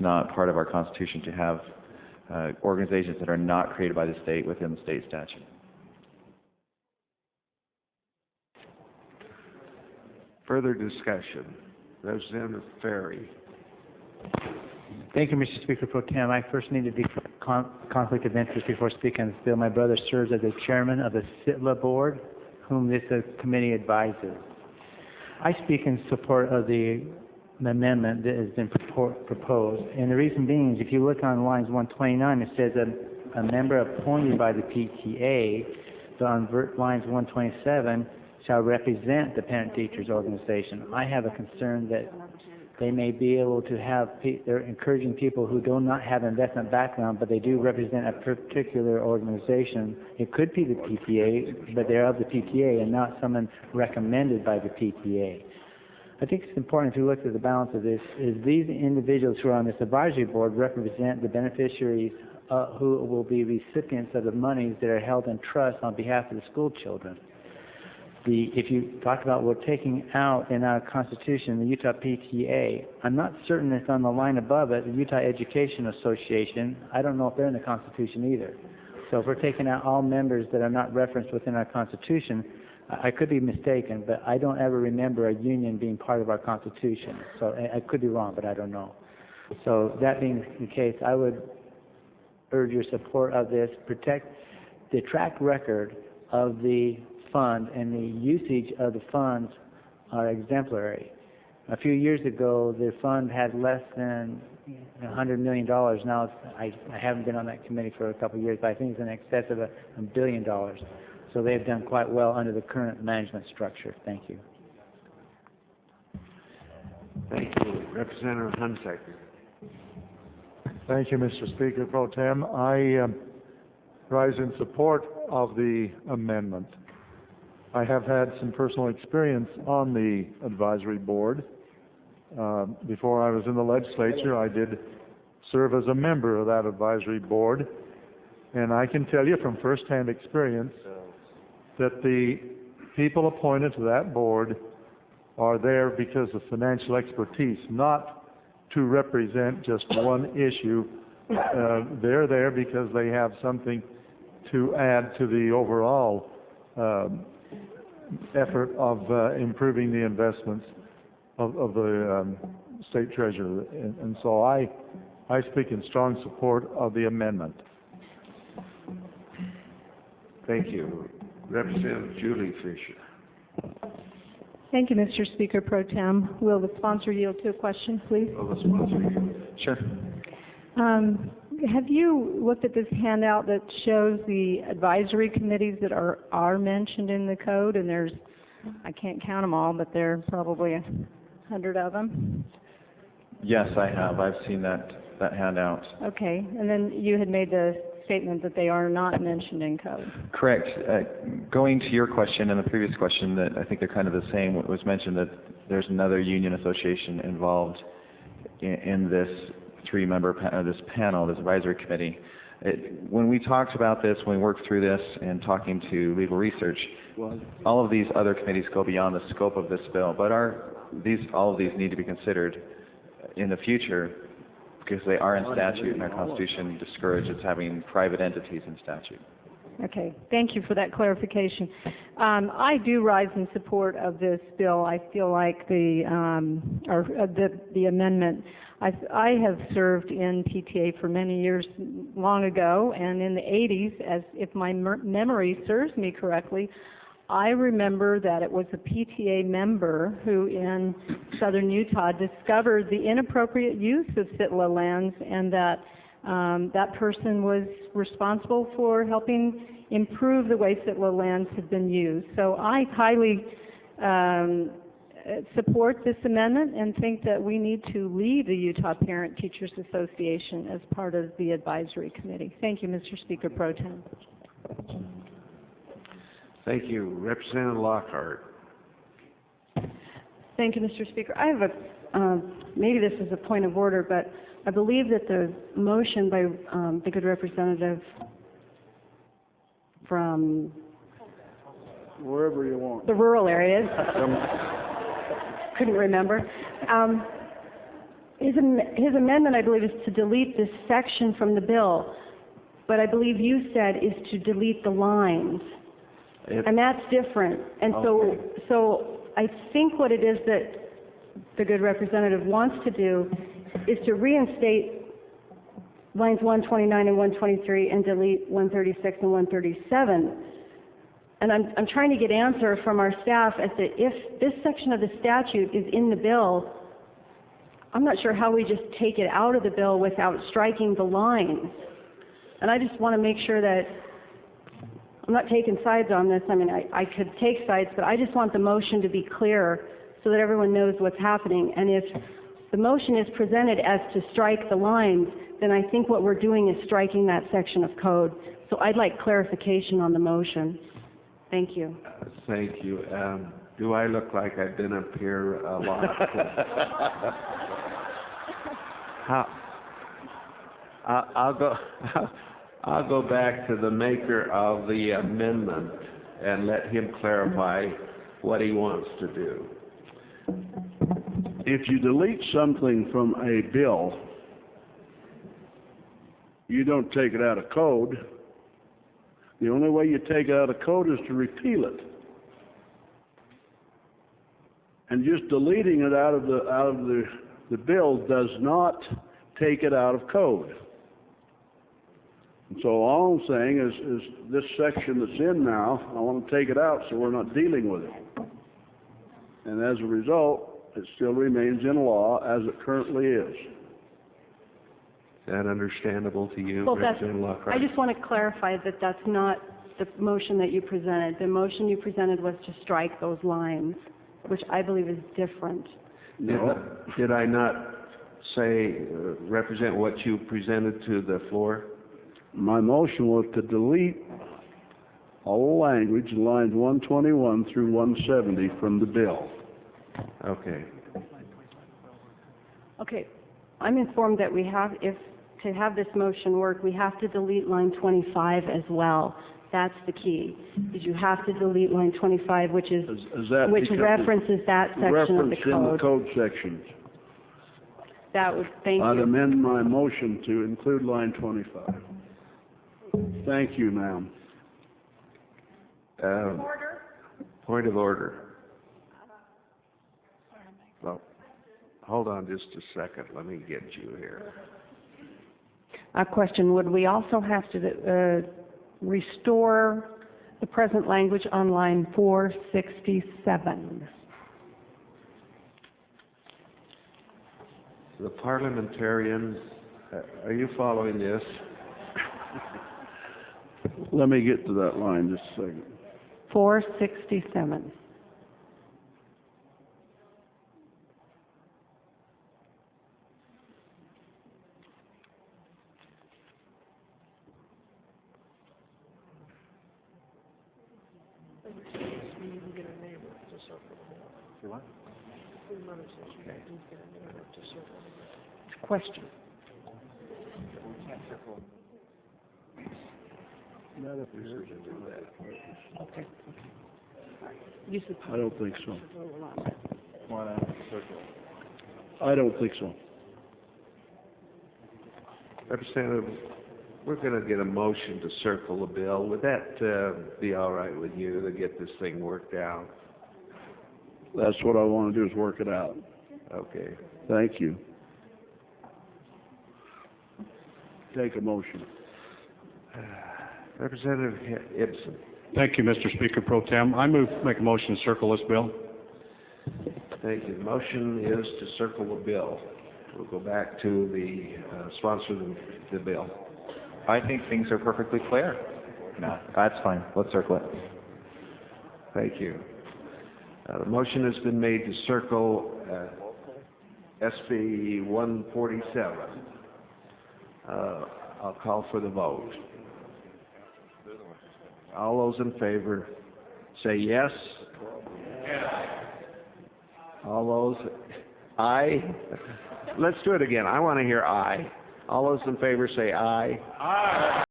not part of our Constitution to have organizations that are not created by the state within the state statute. Further discussion. Representative Ferry. Thank you, Mr. Speaker Pro Tem. I first need to declare conflict of interest before speaking on this bill. My brother serves as the chairman of the SITLA board, whom this committee advises. I speak in support of the amendment that has been proposed, and the reason being is if you look on lines 129, it says a member appointed by the PTA, but on lines 127 shall represent the parent teachers organization. I have a concern that they may be able to have, they're encouraging people who do not have investment background, but they do represent a particular organization. It could be the PTA, but they're of the PTA and not someone recommended by the PTA. I think it's important if you look at the balance of this, is these individuals who are on this advisory board represent the beneficiaries who will be recipients of the monies that are held in trust on behalf of the school children. If you talk about we're taking out in our Constitution the Utah PTA, I'm not certain it's on the line above it, the Utah Education Association. I don't know if they're in the Constitution either. So if we're taking out all members that are not referenced within our Constitution, I could be mistaken, but I don't ever remember a union being part of our Constitution. So I could be wrong, but I don't know. So that being the case, I would urge your support of this. Protect the track record of the fund and the usage of the funds are exemplary. A few years ago, the fund had less than $100 million. Now, I haven't been on that committee for a couple of years, but I think it's in excess of $1 billion. So they've done quite well under the current management structure. Thank you. Thank you. Representative Hunsaker. Thank you, Mr. Speaker Pro Tem. I rise in support of the amendment. I have had some personal experience on the advisory board. Before I was in the legislature, I did serve as a member of that advisory board, and I can tell you from firsthand experience that the people appointed to that board are there because of financial expertise, not to represent just one issue. They're there because they have something to add to the overall effort of improving the investments of the state treasurer. And so I speak in strong support of the amendment. Thank you. Representative Julie Fisher. Thank you, Mr. Speaker Pro Tem. Will the sponsor yield to a question, please? Will the sponsor yield? Sure. Have you looked at this handout that shows the advisory committees that are mentioned in the code? And there's, I can't count them all, but there are probably 100 of them. Yes, I have. I've seen that handout. Okay. And then you had made the statement that they are not mentioned in code. Correct. Going to your question and the previous question, that I think they're kind of the same. It was mentioned that there's another union association involved in this this panel, this advisory committee. When we talked about this, when we worked through this and talking to legal research, all of these other committees go beyond the scope of this bill, but all of these need to be considered in the future because they are in statute, and our Constitution discourages having private entities in statute. Okay. Thank you for that clarification. I do rise in support of this bill. I feel like the amendment. I have served in PTA for many years, long ago, and in the 80s, as if my memory serves me correctly, I remember that it was a PTA member who in southern Utah discovered the inappropriate use of SITLA lands, and that that person was responsible for helping improve the way SITLA lands have been used. So I highly support this amendment and think that we need to leave the Utah Parent Teachers Association as part of the advisory committee. Thank you, Mr. Speaker Pro Tem. Thank you. Representative Lockhart. Thank you, Mr. Speaker. I have maybe this is a point of order, but I believe that the motion by the good representative from Wherever you want. the rural areas, couldn't remember, His amendment, I believe, is to delete this section from the bill, but I believe you said is to delete the lines. And that's different. And so I think what it is that the good representative wants to do is to reinstate lines 129 and 123 and delete 136 and 137. And I'm trying to get answer from our staff as to if this section of the statute is in the bill, I'm not sure how we just take it out of the bill without striking the lines. And I just want to make sure that I'm not taking sides on this. I mean, I could take sides, but I just want the motion to be clear so that everyone knows what's happening. And if the motion is presented as to strike the lines, then I think what we're doing is striking that section of code. So I'd like clarification on the motion. Thank you. Thank you. Do I look like I've been up here a lot? I'll go back to the maker of the amendment and let him clarify what he wants to do. If you delete something from a bill, you don't take it out of code. The only way you take it out of code is to repeal it. And just deleting it out of the bill does not take it out of code. And so all I'm saying is this section that's in now, I want to take it out so we're not dealing with it. And as a result, it still remains in law as it currently is. Is that understandable to you, Well, Representative Lockhart? I just want to clarify that that's not the motion that you presented. The motion you presented was to strike those lines, which I believe is different. Did I not say, represent what you presented to the floor? My motion was to delete all the language in lines 121 through 170 from the bill. Okay. Okay. I'm informed that we have, to have this motion work, we have to delete line 25 as well. That's the key. Is you have to delete line 25, which Is that which because references that section of the referenced in the code. code sections. That would, thank I'd you. amend my motion to include line 25. Thank you, ma'am. Point of order. Well, hold on just a second. Let me get you here. A question, would we also have to restore the present language on line 467? The parliamentarians, are you following this? Let me get to that line just a second. 467. Question. Okay. You said I don't think so. I don't think so. Representative, we're going to get a motion to circle the bill. Would that be all right with you to get this thing worked out? That's what I want to do is work it out. Okay. Thank you. Take a motion. Representative Ibsen. Thank you, Mr. Speaker Pro Tem. I make a motion to circle this bill. Thank you. The motion is to circle the bill. We'll go back to the sponsor of the bill. I think things are perfectly clear. No, that's fine. Let's circle it. Thank you. The motion has been made to circle SB 147. I'll call for the vote. All those in favor say yes. Yes. All those aye. Let's do it again. I want to hear aye. All those in favor say aye. Aye.